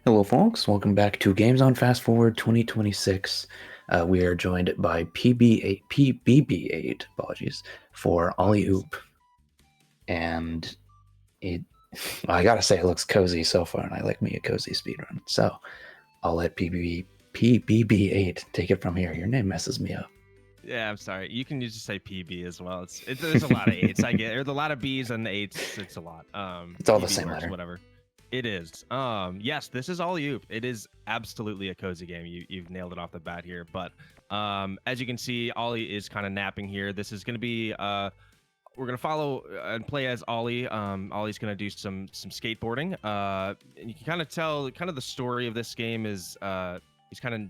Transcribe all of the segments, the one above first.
Hello, folks. Welcome back to Games on Fast Forward 2026. We are joined by pbb8, apologies, for Ollie Obvious. Oop. And it, I gotta say, it looks cozy so far, and I like me a cozy speedrun. So I'll let pbb8 take it from here. Your name messes me up. Yeah, I'm sorry. You can just say PB as well. There's a lot of eights. I get there's a lot of B's and eights. It's a lot. It's all the PB same works, letter. whatever. It is. Yes, this is Ollie Oop. It is absolutely a cozy game. You've nailed it off the bat here. But as you can see, Ollie is kind of napping here. This is gonna be we're gonna follow and play as Ollie. Ollie's gonna do some skateboarding. And you can kind of tell the story of this game is he's kind of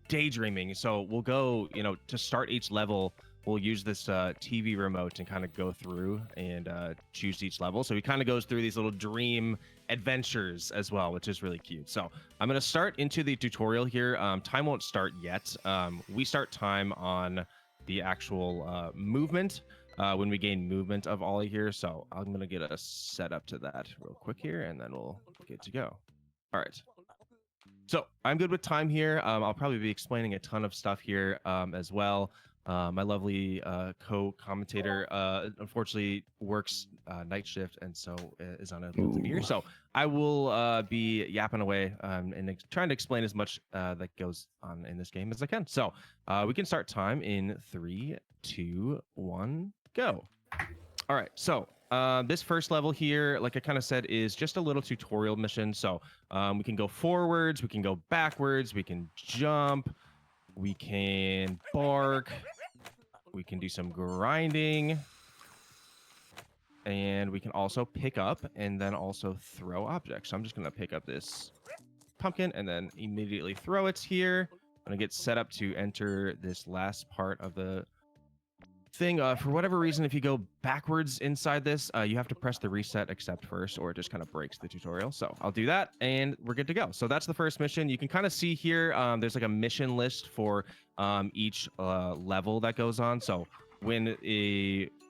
daydreaming. So we'll go, to start each level, we'll use this TV remote and kind of go through and choose each level. So he kind of goes through these little dream adventures as well, which is really cute. So I'm going to start into the tutorial here. Time won't start yet. We start time on the actual movement when we gain movement of Ollie here. So I'm going to get us set up to that real quick here, and then we'll get to go. All right. So I'm good with time here. I'll probably be explaining a ton of stuff here as well. My lovely co-commentator unfortunately works night shift and so is unable to be here. Ooh. So I will be yapping away and trying to explain as much that goes on in this game as I can. So we can start time in 3, 2, 1, go. All right, so this first level here, like I kind of said, is just a little tutorial mission. So we can go forwards, we can go backwards, we can jump, we can bark, we can do some grinding, and we can also pick up and then also throw objects. So I'm just going to pick up this pumpkin and then immediately throw it here. I'm going to get set up to enter this last part of the thing. For whatever reason, if you go backwards inside this, you have to press the reset accept first, or it just kind of breaks the tutorial. So I'll do that and we're good to go. So that's the first mission. You can kind of see here, there's like a mission list for each level that goes on. So when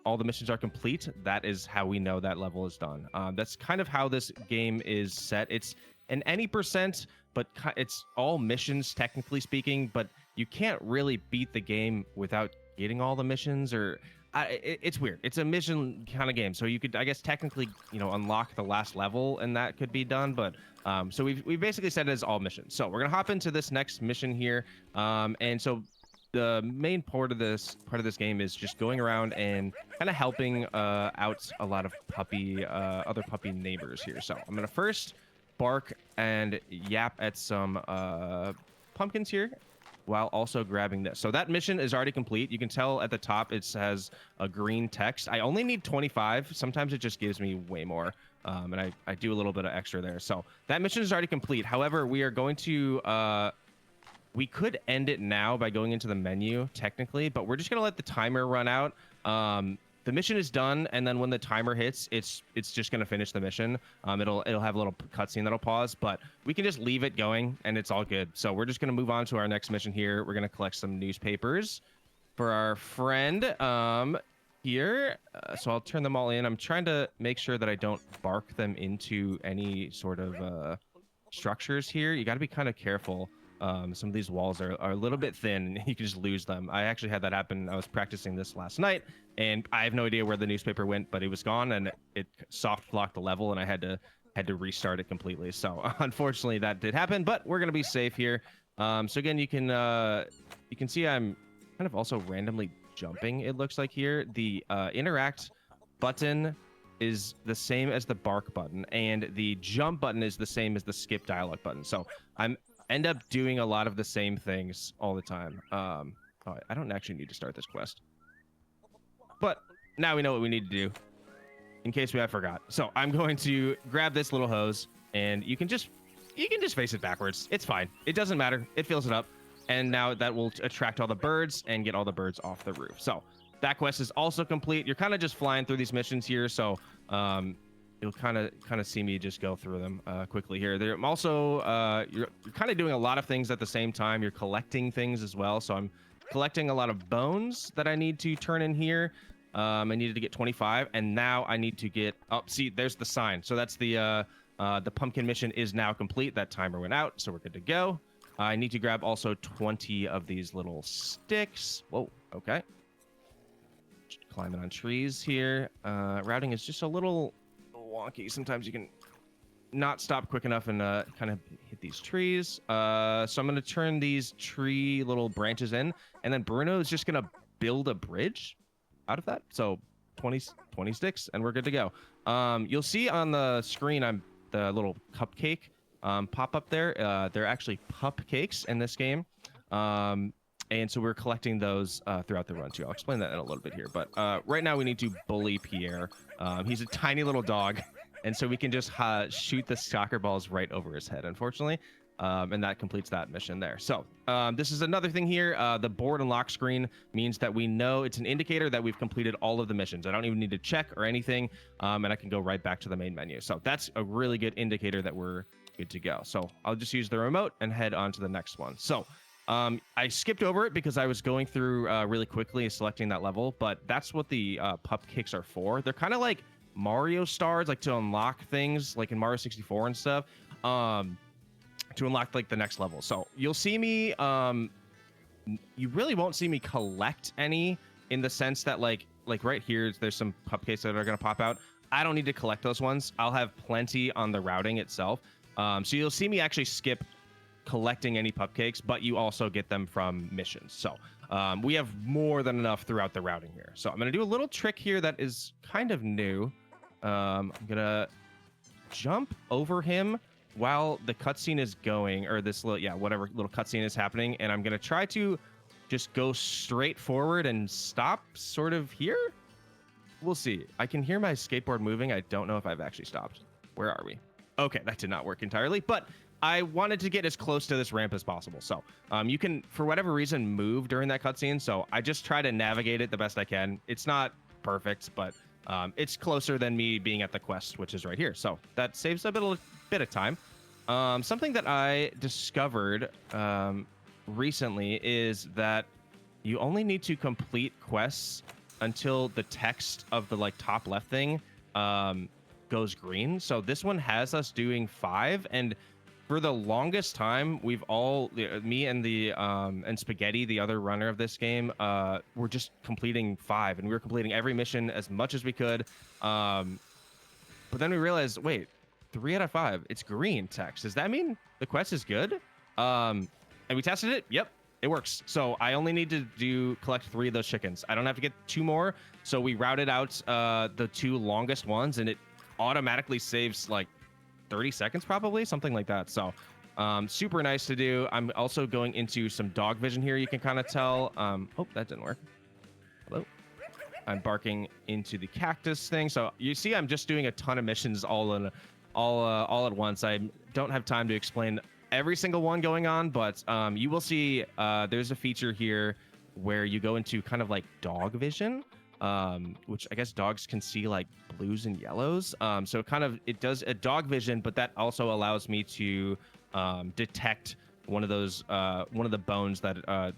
all the missions are complete, that is how we know that level is done. That's kind of how this game is set. It's an any percent, but it's all missions technically speaking, but you can't really beat the game without getting all the missions, or it's weird. It's a mission kind of game, so you could, I guess, technically, unlock the last level and that could be done, but so we basically set it as all missions. So we're gonna hop into this next mission here, and so the main part of this game is just going around and kind of helping out a lot of other puppy neighbors here. So I'm gonna first bark and yap at some pumpkins here while also grabbing this. So that mission is already complete. You can tell at the top it has a green text. I only need 25. Sometimes it just gives me way more. And I do a little bit of extra there. So that mission is already complete. However, we are going to... we could end it now by going into the menu, technically, but we're just going to let the timer run out. The mission is done, and then when the timer hits, it's just gonna finish the mission. It'll have a little cutscene that'll pause, but we can just leave it going, and it's all good. So we're just gonna move on to our next mission here. We're gonna collect some newspapers for our friend here. So I'll turn them all in. I'm trying to make sure that I don't bark them into any sort of structures here. You got to be kind of careful. Some of these walls are a little bit thin. You can just lose them. I actually had that happen. I was practicing this last night, and I have no idea where the newspaper went, but it was gone, and it soft locked the level, and I had to restart it completely. So unfortunately, that did happen, but we're gonna be safe here. So again, you can see I'm kind of also randomly jumping. It looks like here the interact button is the same as the bark button, and the jump button is the same as the skip dialogue button. So I'm end up doing a lot of the same things all the time. Oh, I don't actually need to start this quest, but now we know what we need to do in case we have forgot. So I'm going to grab this little hose, and you can just face it backwards. It's fine. It doesn't matter. It fills it up, and now that will attract all the birds and get all the birds off the roof. So that quest is also complete. You're kind of just flying through these missions here, so you'll kind of see me just go through them quickly here. They're also you're kind of doing a lot of things at the same time. You're collecting things as well. So I'm collecting a lot of bones that I need to turn in here. I needed to get 25, and now I need to get see, there's the sign. So that's the The pumpkin mission is now complete. That timer went out, so we're good to go. I need to grab also 20 of these little sticks. Whoa, okay. Just climbing on trees here. Routing is just a little wonky. Sometimes you can not stop quick enough and kind of hit these trees. So I'm going to turn these tree little branches in, and then Bruno is just going to build a bridge out of that. So 20 sticks, and we're good to go. You'll see on the screen, the little cupcake pop up there. They're actually cupcakes in this game. And so we're collecting those throughout the run too. I'll explain that in a little bit here. But right now we need to bully Pierre. He's a tiny little dog. And so we can just shoot the soccer balls right over his head, unfortunately. And that completes that mission there. So this is another thing here. The board and lock screen means that we know it's an indicator that we've completed all of the missions. I don't even need to check or anything. And I can go right back to the main menu. So that's a really good indicator that we're good to go. So I'll just use the remote and head on to the next one. So I skipped over it because I was going through really quickly selecting that level. But that's what the pupcakes are for. They're kind of like Mario stars, like to unlock things like in Mario 64 and stuff, to unlock like the next level. So you'll see me, you really won't see me collect any, in the sense that like right here, there's some cupcakes that are going to pop out. I don't need to collect those ones. I'll have plenty on the routing itself. So you'll see me actually skip collecting any cupcakes, but you also get them from missions. So we have more than enough throughout the routing here. So I'm going to do a little trick here that is kind of new. I'm gonna jump over him while the cutscene is going, or this little, whatever little cutscene is happening, and I'm gonna try to just go straight forward and stop sort of here. We'll see. I can hear my skateboard moving. I don't know if I've actually stopped. Where are we? Okay, that did not work entirely, but I wanted to get as close to this ramp as possible. So you can, for whatever reason, move during that cutscene. So I just try to navigate it the best I can. It's not perfect, but it's closer than me being at the quest, which is right here. So that saves a bit of time. Something that I discovered recently is that you only need to complete quests until the text of the like top left thing goes green. So this one has us doing 5, and for the longest time, we've all, me and the and Spaghetti, the other runner of this game, were just completing 5, and we were completing every mission as much as we could. But then we realized, wait, 3 out of 5, it's green text. Does that mean the quest is good? And we tested it. Yep, it works. So I only need to collect 3 of those chickens. I don't have to get 2 more. So we routed out the 2 longest ones, and it automatically saves like 30 seconds, probably something like that. So super nice to do. I'm also going into some dog vision here. You can kind of tell. Oh, that didn't work. Hello. I'm barking into the cactus thing. So you see, I'm just doing a ton of missions all at once. I don't have time to explain every single one going on, but you will see there's a feature here where you go into kind of like dog vision, which I guess dogs can see like blues and yellows. So it does a dog vision, but that also allows me to detect one of the bones that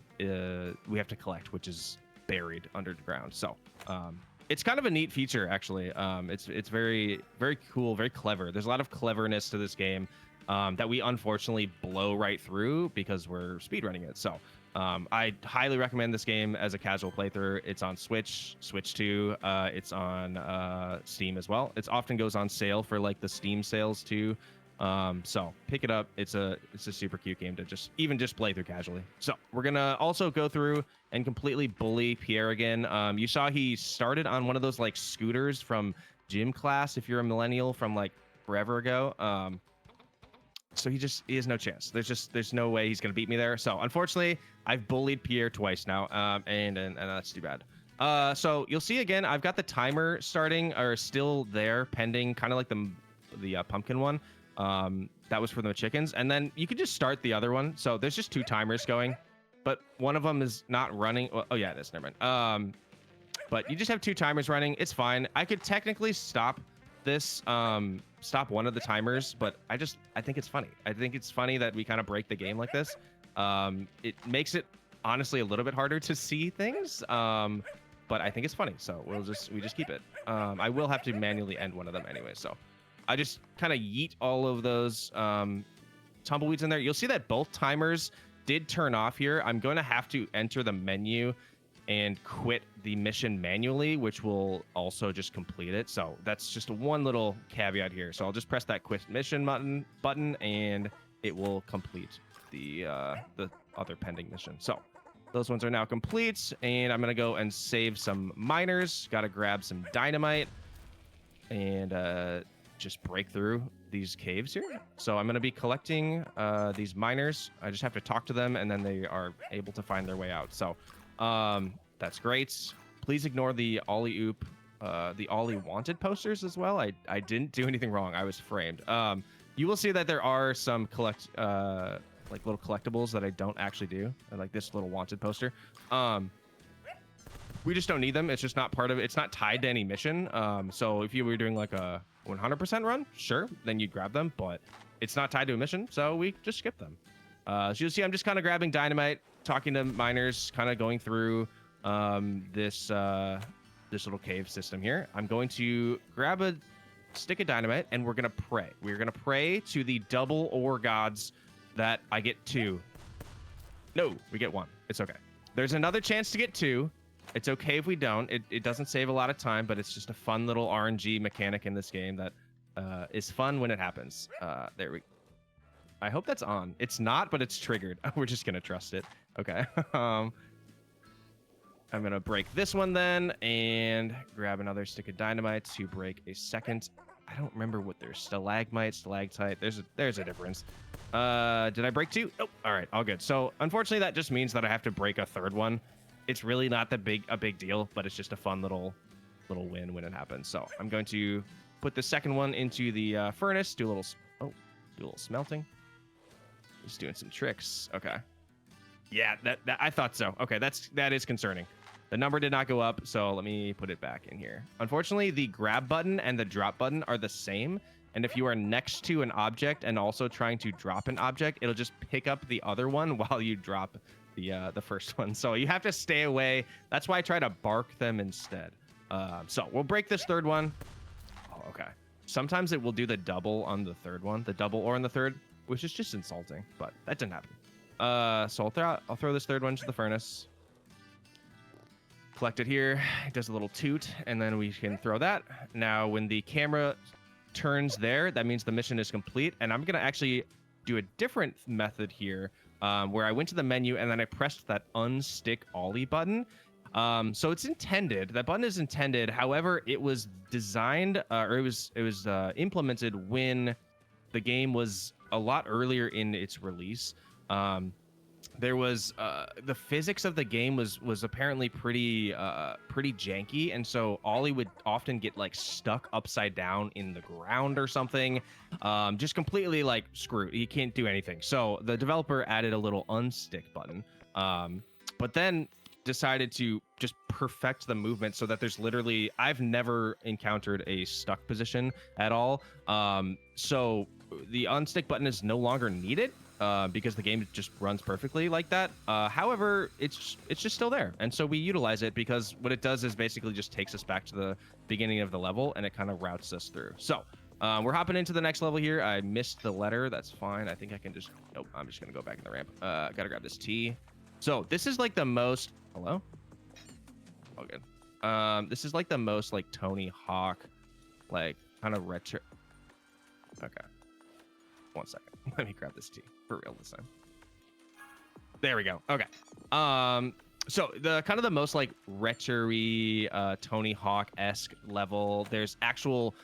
we have to collect, which is buried underground. So it's kind of a neat feature, actually. It's very, very cool, very clever. There's a lot of cleverness to this game that we unfortunately blow right through because we're speedrunning it. So I highly recommend this game as a casual playthrough. It's on Switch 2. It's on Steam as well. It often goes on sale for like the Steam sales too. So pick it up. It's a super cute game to just play through casually. So we're gonna also go through and completely bully Pierre again. You saw he started on one of those like scooters from gym class, if you're a millennial from like forever ago. So he has no chance. There's no way he's gonna beat me there. So unfortunately, I've bullied Pierre twice now, and that's too bad. So you'll see again, I've got the timer starting or still there, pending, kind of like the pumpkin one. That was for the chickens, and then you could just start the other one. So there's just 2 timers going, but one of them is not running. Well, oh yeah, it is. Never mind. But you just have 2 timers running. It's fine. I could technically stop this, stop one of the timers, but I think it's funny. I think it's funny that we kind of break the game like this. It makes it honestly a little bit harder to see things, but I think it's funny, so we just keep it. I will have to manually end one of them anyway, so I just kind of yeet all of those tumbleweeds in there. You'll see that both timers did turn off here. I'm going to have to enter the menu and quit the mission manually, which will also just complete it. So that's just one little caveat here. So I'll just press that quit mission button and it will complete the other pending mission. So those ones are now complete, and I'm gonna go and save some miners. Got to grab some dynamite and just break through these caves here. So I'm gonna be collecting these miners. I just have to talk to them, and then they are able to find their way out. So that's great. Please ignore the Ollie Oop, the Ollie wanted posters as well. I didn't do anything wrong. I was framed. You will see that there are some like little collectibles that I don't actually do, like this little wanted poster. We just don't need them. It's just not part of it. It's not tied to any mission. So if you were doing like a 100% run, sure, then you'd grab them, but it's not tied to a mission, so we just skip them. So you'll see I'm just kind of grabbing dynamite, talking to miners, kind of going through this little cave system here. I'm going to grab a stick of dynamite, and we're going to pray. We're going to pray to the double ore gods that I get 2. No, we get 1. It's okay. There's another chance to get 2. It's okay if we don't. It doesn't save a lot of time, but it's just a fun little RNG mechanic in this game that is fun when it happens. There we go. I hope that's on. It's not, but it's triggered. We're just going to trust it. Okay. I'm going to break this one then and grab another stick of dynamite to break a second. I don't remember what there's stalagmite, stalactite. There's a difference. Did I break 2? Oh, all right, all good. So unfortunately, that just means that I have to break a third one. It's really not a big deal, but it's just a fun little win when it happens. So I'm going to put the second one into the furnace. Do a little smelting. Just doing some tricks. Okay. Yeah, that I thought so. Okay, that is concerning. The number did not go up, so let me put it back in here. Unfortunately, the grab button and the drop button are the same. And if you are next to an object and also trying to drop an object, it'll just pick up the other one while you drop the first one. So you have to stay away. That's why I try to bark them instead. So we'll break this third one. Oh, okay. Sometimes it will do the double on the third one, the double ore on the third, which is just insulting, but that didn't happen. So I'll throw this third one to the furnace. Collect it here. It does a little toot, and then we can throw that. Now, when the camera turns there, that means the mission is complete, and I'm gonna actually do a different method here, where I went to the menu and then I pressed that unstick Ollie button. So it's intended, that button is intended. However, it was designed, or it was implemented when the game was a lot earlier in its release. There was the physics of the game was apparently pretty janky, and so Ollie would often get like stuck upside down in the ground or something, just completely like screwed. He can't do anything. So the developer added a little unstick button, but then decided to just perfect the movement so that there's literally, I've never encountered a stuck position at all. So the unstick button is no longer needed. Because the game just runs perfectly like that. However, it's just still there, and so we utilize it because what it does is basically just takes us back to the beginning of the level, and it kind of routes us through. So we're hopping into the next level here. I missed the letter. That's fine. I think I can just. Nope. I'm just gonna go back in the ramp. Gotta grab this T. So this is like the most. Hello. Oh, good. This is like the most like Tony Hawk, like kind of retro. Okay. 1 second. Let me grab this tea for real this time. There we go. Okay. So the kind of the most like retro-y, Tony Hawk-esque level. There's actual,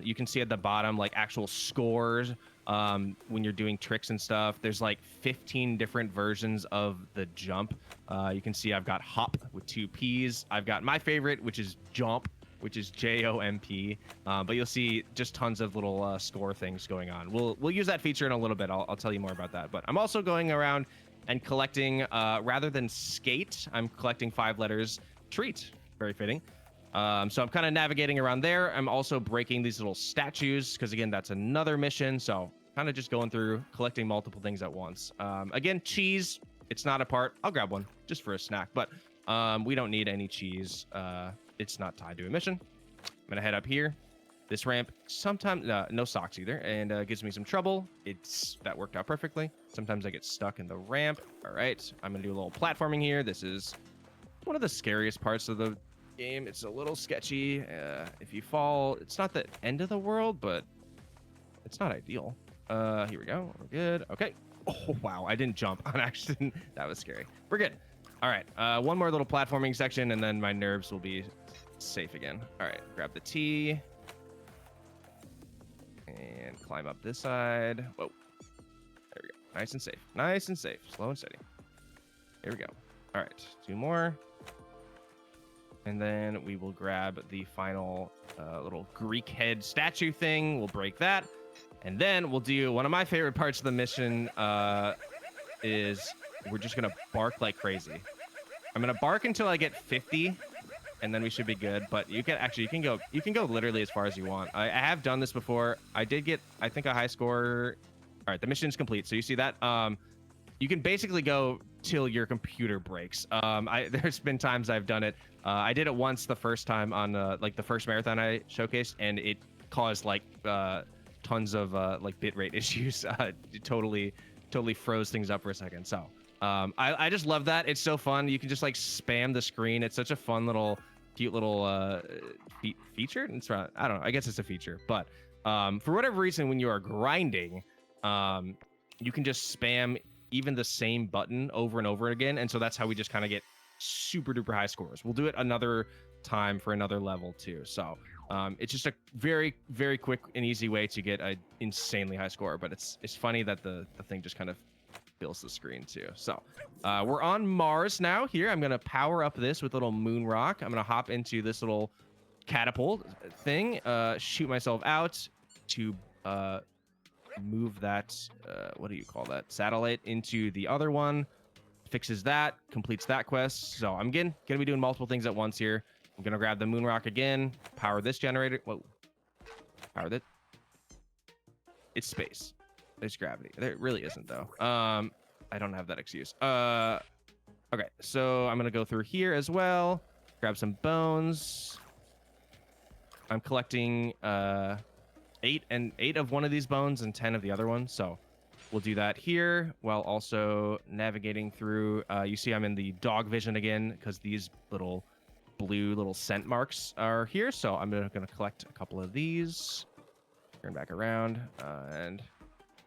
you can see at the bottom like actual scores when you're doing tricks and stuff. There's like 15 different versions of the jump. You can see I've got hop with 2 P's. I've got my favorite, which is jump, which is JOMP, but you'll see just tons of little score things going on. We'll use that feature in a little bit. I'll tell you more about that. But I'm also going around and collecting, rather than skate, I'm collecting 5 letters treat. Very fitting. So I'm kind of navigating around there. I'm also breaking these little statues because again, that's another mission. So kind of just going through collecting multiple things at once. Again, cheese, it's not a part. I'll grab one just for a snack, but we don't need any cheese. It's not tied to a mission. I'm gonna head up here. This ramp sometimes no socks either, and gives me some trouble. That worked out perfectly. Sometimes I get stuck in the ramp. All right, I'm gonna do a little platforming here. This is one of the scariest parts of the game. It's a little sketchy. If you fall, it's not the end of the world, but it's not ideal. Here we go. We're good. Okay. Oh wow, I didn't jump on accident. That was scary. We're good. All right. One more little platforming section, and then my nerves will be safe again. All right. Grab the T. And climb up this side. Whoa. There we go. Nice and safe. Nice and safe. Slow and steady. Here we go. All right. 2 more. And then we will grab the final little Greek head statue thing. We'll break that. And then we'll do one of my favorite parts of the mission is we're just going to bark like crazy. I'm going to bark until I get 50. And then we should be good. But you can go literally as far as you want. I have done this before. I did get, I think, a high score. All right, the mission's complete. So you see that? You can basically go till your computer breaks. There's been times I've done it. I did it once the first time on like the first marathon I showcased, and it caused like tons of like bitrate issues. It totally froze things up for a second. So I just love that. It's so fun. You can just like spam the screen. It's such a fun little cute little feature. It's I don't know. I guess it's a feature, but for whatever reason, when you are grinding, you can just spam even the same button over and over again, and so that's how we just kind of get super duper high scores. We'll do it another time for another level too. So it's just a very quick and easy way to get an insanely high score. But it's funny that the thing just kind of fills the screen too. So we're on Mars now. Here I'm gonna power up this with a little moon rock. I'm gonna hop into this little catapult thing, shoot myself out to move that what do you call that, satellite, into the other one. Fixes that, completes that quest. So I'm gonna be doing multiple things at once here. I'm gonna grab the moon rock again, power this generator. Whoa, power that. It's space. There's gravity. There really isn't though. I don't have that excuse. Okay, so I'm gonna go through here as well, grab some bones. I'm collecting 8 of one of these bones and 10 of the other one. So we'll do that here while also navigating through. You see I'm in the dog vision again because these little blue little scent marks are here. So I'm gonna collect a couple of these. Turn back around and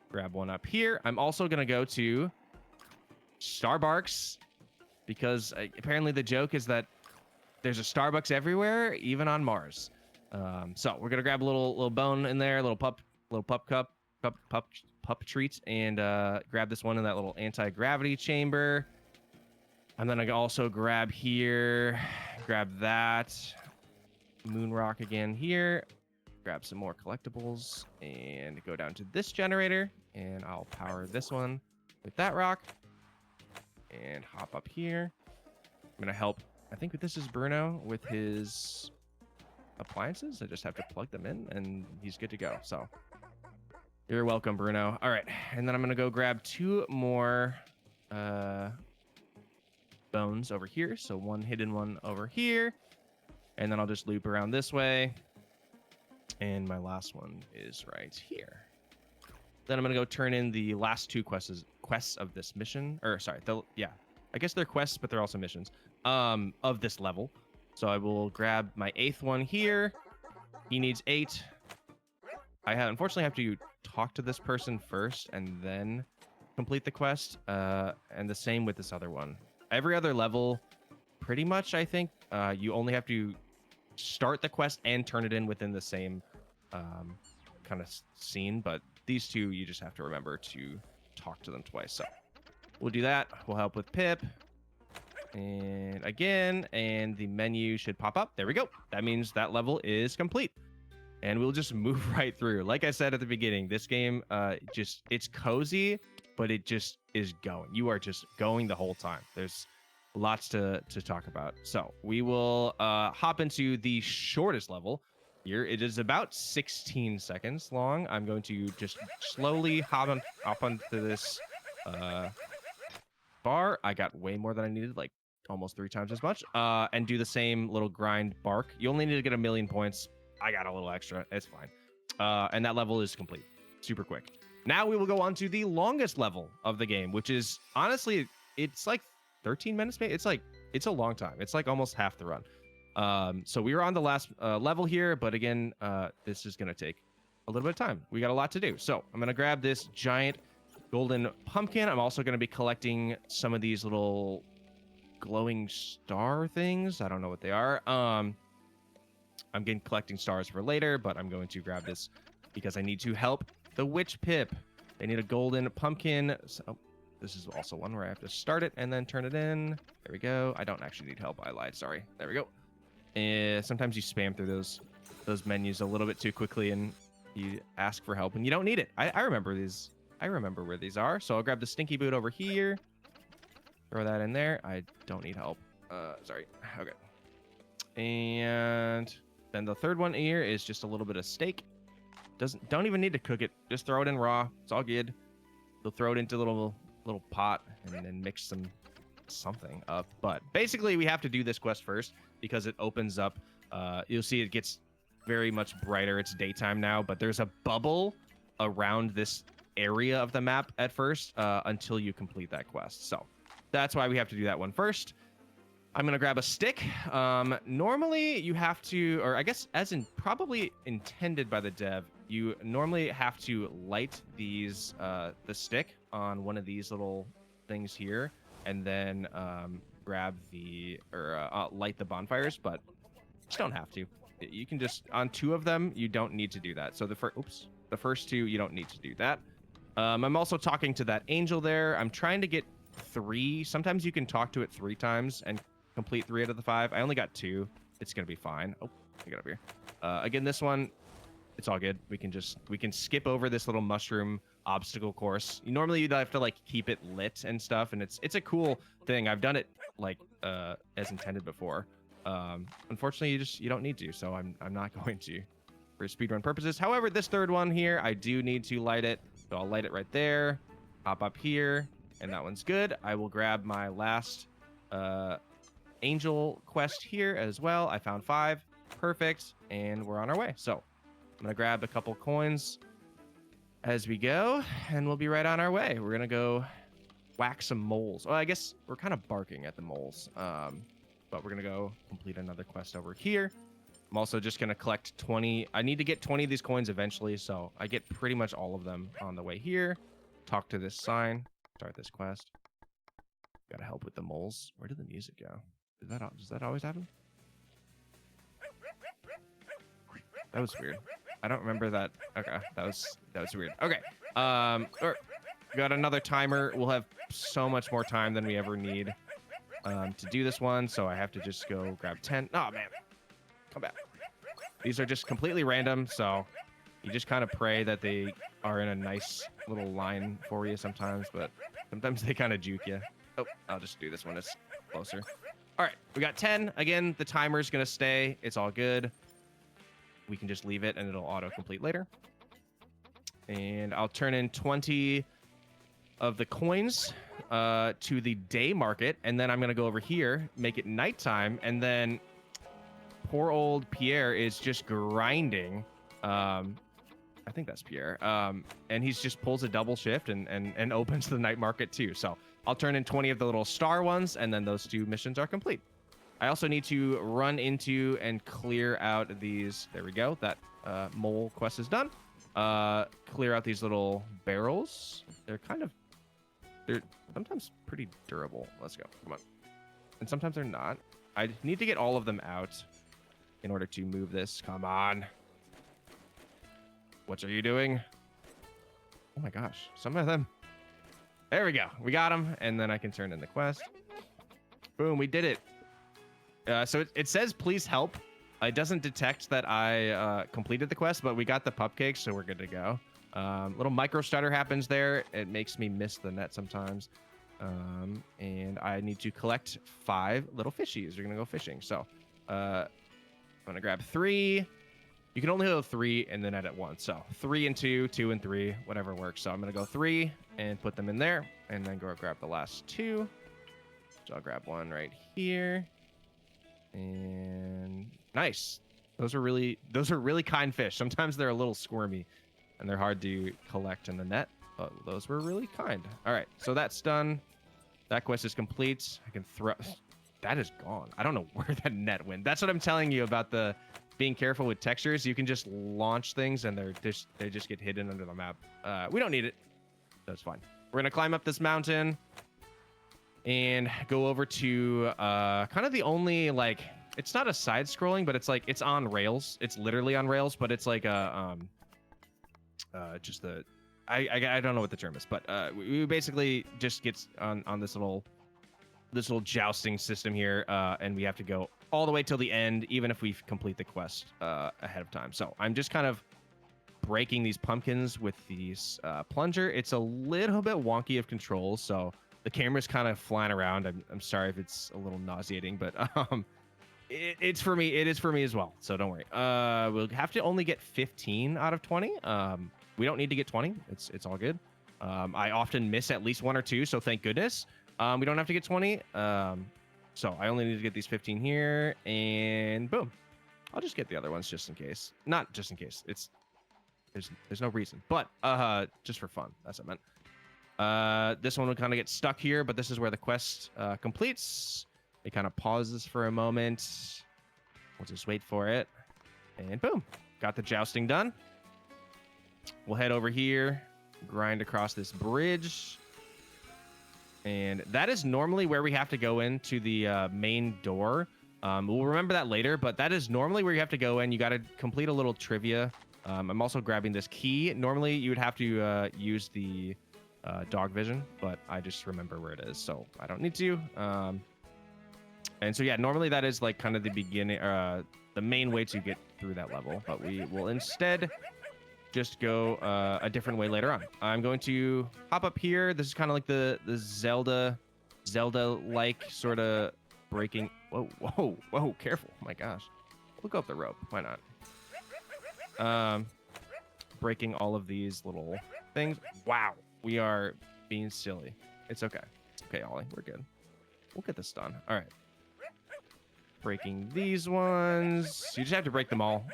grab one up here. I'm also gonna go to Starbucks because apparently the joke is that there's a Starbucks everywhere, even on Mars. So we're gonna grab a little bone in there, little pup treat, and grab this one in that little anti-gravity chamber. And then I can also grab here, grab that moon rock again here, grab some more collectibles, and go down to this generator, and I'll power this one with that rock, and hop up here. I'm gonna help. I think this is Bruno with his appliances. I just have to plug them in and he's good to go. So you're welcome, Bruno. All right, and then I'm gonna go grab 2 more bones over here. So one hidden one over here, and then I'll just loop around this way, and my last one is right here. Then I'm gonna go turn in the last 2 quests of this mission, or sorry, I guess they're quests, but they're also missions of this level. So I will grab my 8th one here. He needs 8. I unfortunately have to talk to this person first and then complete the quest. And the same with this other one. Every other level, pretty much, I think, you only have to start the quest and turn it in within the same kind of scene. But these 2, you just have to remember to talk to them twice. So we'll do that. We'll help with Pip. And again, and the menu should pop up. There we go. That means that level is complete. And we'll just move right through. Like I said at the beginning, this game, it's cozy, but it just is going. You are just going the whole time. There's lots to talk about. So we will hop into the shortest level here. It is about 16 seconds long. I'm going to just slowly hop onto this bar. I got way more than I needed, like almost 3 times as much, and do the same little grind bark. You only need to get 1,000,000 points. I got a little extra. It's fine. And that level is complete. Super quick. Now we will go on to the longest level of the game, which is honestly, it's like 13 minutes. Maybe it's a long time. It's like almost half the run. So we were on the last level here, but again, this is gonna take a little bit of time. We got a lot to do. So I'm gonna grab this giant golden pumpkin. I'm also gonna be collecting some of these little glowing star things. I don't know what they are. I'm getting collecting stars for later, but I'm going to grab this because I need to help the witch pip. They need a golden pumpkin. So this is also one where I have to start it and then turn it in. There we go. I don't actually need help. I lied. Sorry. There we go. Sometimes you spam through those menus a little bit too quickly and you ask for help and you don't need it. I remember these. I remember where these are. So I'll grab the stinky boot over here. Throw that in there. I don't need help. Sorry. Okay. And then the third one here is just a little bit of steak. Don't even need to cook it. Just throw it in raw. It's all good. They'll throw it into a little pot and then mix something up. But basically, we have to do this quest first because it opens up. You'll see it gets very much brighter. It's daytime now, but there's a bubble around this area of the map at first until you complete that quest. So that's why we have to do that one first. I'm going to grab a stick. Normally, you have to, or I guess as in probably intended by the dev, you normally have to light the stick on one of these little things here, and then grab light the bonfires, but you just don't have to. You can just, on 2 of them, you don't need to do that. So the first 2, you don't need to do that. I'm also talking to that angel there. I'm trying to get 3. Sometimes you can talk to it 3 times and complete 3 out of the 5. I only got 2. It's gonna be fine. Oh, I got up here. Again, this one, it's all good. We can skip over this little mushroom obstacle course. Normally you'd have to like keep it lit and stuff, and it's a cool thing. I've done it like as intended before. Unfortunately, you don't need to, so I'm not going to for speedrun purposes. However, this third one here, I do need to light it, so I'll light it right there. Hop up here, and that one's good. I will grab my last angel quest here as well. I found 5. Perfect. And we're on our way. So I'm going to grab a couple coins as we go, and we'll be right on our way. We're going to go whack some moles. Well, I guess we're kind of barking at the moles. But we're going to go complete another quest over here. I'm also just going to collect 20. I need to get 20 of these coins eventually, so I get pretty much all of them on the way here. Talk to this sign. Start this quest. Gotta help with the moles. Where did the music go? Does that always happen? That was weird. I don't remember that. Okay, that was weird. Okay. Got another timer. We'll have so much more time than we ever need to do this one, so I have to just go grab 10. Oh man. Come back. These are just completely random, so you just kind of pray that they are in a nice little line for you sometimes, but sometimes they kind of juke you. Oh, I'll just do this one. It's closer. All right, we got 10. Again, the timer's going to stay. It's all good. We can just leave it, and it'll auto-complete later. And I'll turn in 20 of the coins to the day market, and then I'm going to go over here, make it nighttime, and then poor old Pierre is just grinding. I think that's Pierre. And he's just pulls a double shift and opens the night market too. So I'll turn in 20 of the little star ones, and then those 2 missions are complete. I also need to run into and clear out these. There we go. That mole quest is done. Clear out these little barrels. They're sometimes pretty durable. Let's go. Come on. And sometimes they're not. I need to get all of them out in order to move this. Come on. What are you doing? Oh my gosh. Some of them. There we go. We got them. And then I can turn in the quest. Boom. We did it. So it says, please help. It doesn't detect that I completed the quest, but we got the pupcakes, so we're good to go. Little micro stutter happens there. It makes me miss the net sometimes. And I need to collect 5 little fishies. We're going to go fishing. So I'm going to grab 3. You can only hold 3 and then edit once. So 3 and 2, 2 and 3, whatever works. So I'm going to go 3 and put them in there, and then go grab the last 2. So I'll grab one right here. And nice. Those are really kind fish. Sometimes they're a little squirmy and they're hard to collect in the net. But those were really kind. All right, so that's done. That quest is complete. I can throw. That is gone. I don't know where that net went. That's what I'm telling you about the being careful with textures. You can just launch things and they just get hidden under the map. We don't need it. That's fine. We're gonna climb up this mountain and go over to kind of the only, like, it's not a side scrolling, but it's like it's on rails. It's literally on rails, but it's like a just the I don't know what the term is, but we basically just get on this little jousting system here, and we have to go all the way till the end, even if we complete the quest ahead of time. So I'm just kind of breaking these pumpkins with these plunger. It's a little bit wonky of controls, so the camera's kind of flying around. I'm sorry if it's a little nauseating, but it's for me. It is for me as well, so don't worry. We'll have to only get 15 out of 20. We don't need to get 20. It's all good. I often miss at least one or two, so thank goodness. We don't have to get 20. So I only need to get these 15 here, and boom. I'll just get the other ones just in case. Not just in case. There's no reason, but just for fun. That's what I meant. This one will kind of get stuck here, but this is where the quest completes. It kind of pauses for a moment. We'll just wait for it, and boom, got the jousting done. We'll head over here, grind across this bridge. And that is normally where we have to go into the main door. We'll remember that later, but that is normally where you have to go in. You got to complete a little trivia. I'm also grabbing this key. Normally, you would have to use the dog vision, but I just remember where it is, so I don't need to. And so, yeah, normally that is like kind of the beginning, the main way to get through that level, but we will instead just go a different way later on. I'm going to hop up here. This is kind of like the Zelda-like sort of breaking. Whoa, careful. Oh my gosh. We'll go up the rope. Why not? Breaking all of these little things. Wow, we are being silly. It's okay. Okay, Ollie, we're good. We'll get this done. All right. Breaking these ones. You just have to break them all.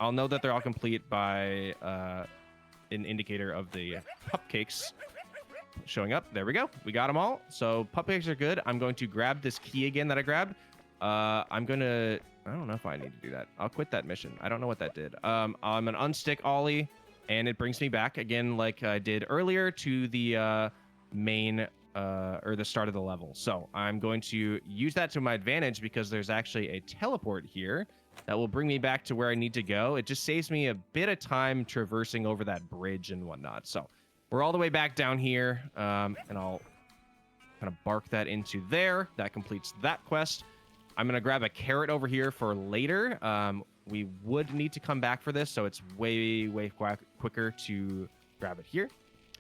I'll know that they're all complete by an indicator of the cupcakes showing up. There we go. We got them all. So cupcakes are good. I'm going to grab this key again that I grabbed. I don't know if I need to do that. I'll quit that mission. I don't know what that did. I'm going to unstick Ollie, and it brings me back again like I did earlier to the main or the start of the level. So I'm going to use that to my advantage because there's actually a teleport here that will bring me back to where I need to go. It just saves me a bit of time traversing over that bridge and whatnot. So we're all the way back down here, and I'll kind of bark that into there. That completes that quest. I'm going to grab a carrot over here for later. We would need to come back for this, so it's way quicker to grab it here.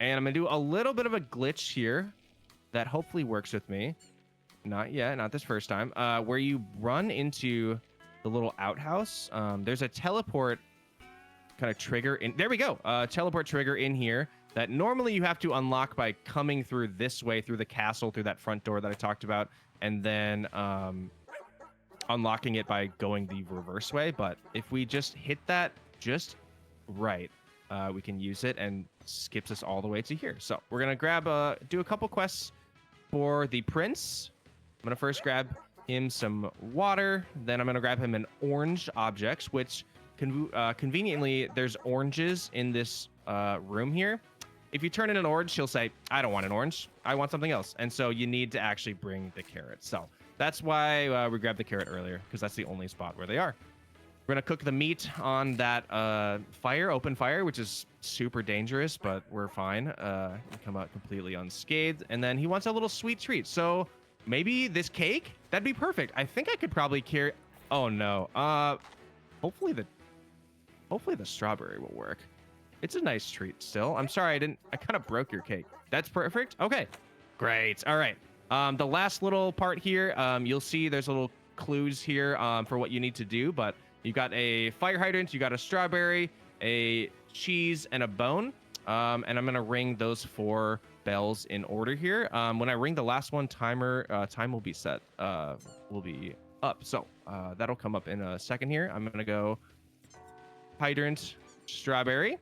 And I'm going to do a little bit of a glitch here that hopefully works with me. Not yet, not this first time. Where you run into the little outhouse. There's a teleport kind of trigger in. There we go. Teleport trigger in here that normally you have to unlock by coming through this way, through the castle, through that front door that I talked about, and then unlocking it by going the reverse way. But if we just hit that just right, we can use it and skips us all the way to here. So we're gonna do a couple quests for the prince. I'm gonna first grab him some water, then I'm gonna grab him an orange objects, which conveniently there's oranges in this room here. If you turn in an orange, he'll say, I don't want an orange, I want something else. And so you need to actually bring the carrot. So that's why we grabbed the carrot earlier, because that's the only spot where they are. We're gonna cook the meat on that open fire, which is super dangerous, but we're fine. We come out completely unscathed. And then he wants a little sweet treat. So maybe this cake? That'd be perfect. I think I could probably carry. Oh no. Hopefully the strawberry will work. It's a nice treat still. I'm sorry I kind of broke your cake. That's perfect. Okay. Great. All right. The last little part here, you'll see there's little clues here for what you need to do, but you got a fire hydrant, you got a strawberry, a cheese, and a bone. And I'm gonna ring those 4 bells in order here. When I ring the last one, time will be set. Will be up. So that'll come up in a second here. I'm gonna go hydrant, strawberry,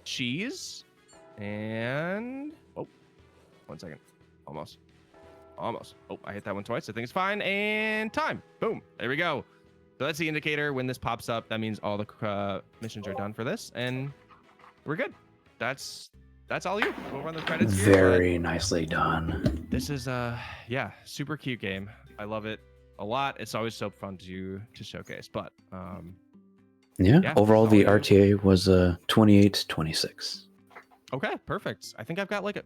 cheese, and oh, 1 second, almost. Oh, I hit that one twice. I think it's fine. And time. Boom. There we go. So that's the indicator. When this pops up, that means all the missions are done for this, and we're good. That's all you. We'll run the credits here. Very nicely done. This is yeah, super cute game. I love it a lot. It's always so fun to showcase. But yeah, overall that's the all you. RTA was 28-26. Okay, perfect. I think I've got like a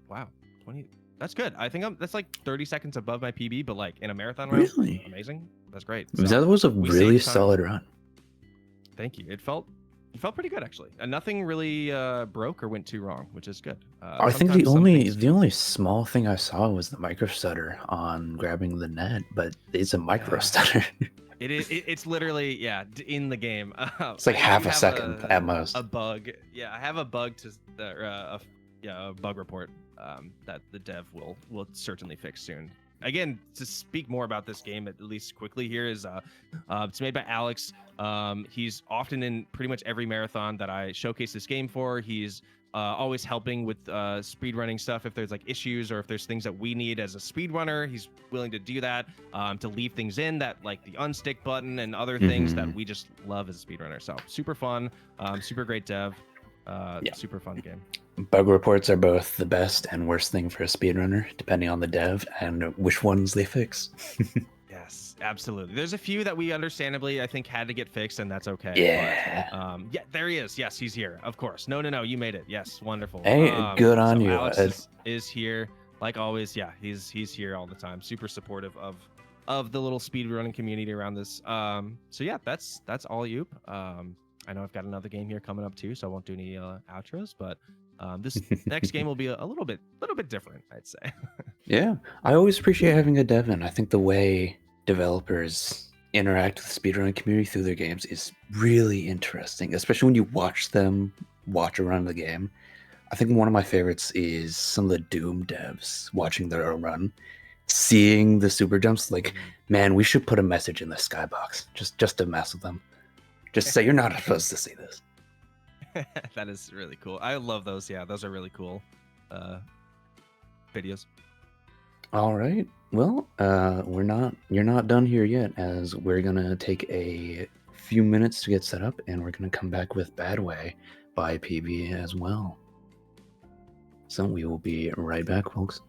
20. That's good. I think that's like 30 seconds above my PB, but like in a marathon round. Really? Amazing. That's great. That So, was a we really saved time. solid run. Thank you. It felt pretty good actually. And nothing really broke or went too wrong, which is good. I think the only small thing I saw was the micro stutter on grabbing the net, but it's a micro stutter. It is. It's literally in the game. It's like half a second at most. A bug. Yeah, I have a bug a bug report that the dev will certainly fix soon. Again, to speak more about this game, at least quickly here, is it's made by Alex. He's often in pretty much every marathon that I showcase this game for. He's always helping with speedrunning stuff. If there's like issues or if there's things that we need as a speedrunner, he's willing to do that, to leave things in that like the unstick button and other things that we just love as a speedrunner. So super fun, super great dev, super fun game. Bug reports are both the best and worst thing for a speedrunner, depending on the dev and which ones they fix. Yes, absolutely. There's a few that we understandably, I think, had to get fixed, and that's okay. Yeah. But, there he is. Yes, he's here. Of course. No, you made it. Yes, wonderful. Hey, good on you. Alex is here, like always. Yeah, he's here all the time. Super supportive of the little speedrunning community around this. So yeah, that's Ollie Oop. I know I've got another game here coming up too, so I won't do any outros, but this next game will be a little bit different, I'd say. Yeah, I always appreciate having a dev in. I think the way developers interact with the speedrunning community through their games is really interesting, especially when you watch them watch a run of the game. I think one of my favorites is some of the Doom devs watching their own run, seeing the super jumps. Like, man, we should put a message in the skybox just to mess with them. Just say you're not supposed to see this. That is really cool. I love those. Yeah, those are really cool videos. All right. Well, you're not done here yet, as we're gonna take a few minutes to get set up, and we're gonna come back with Bad Way by PB as well. So we will be right back, folks.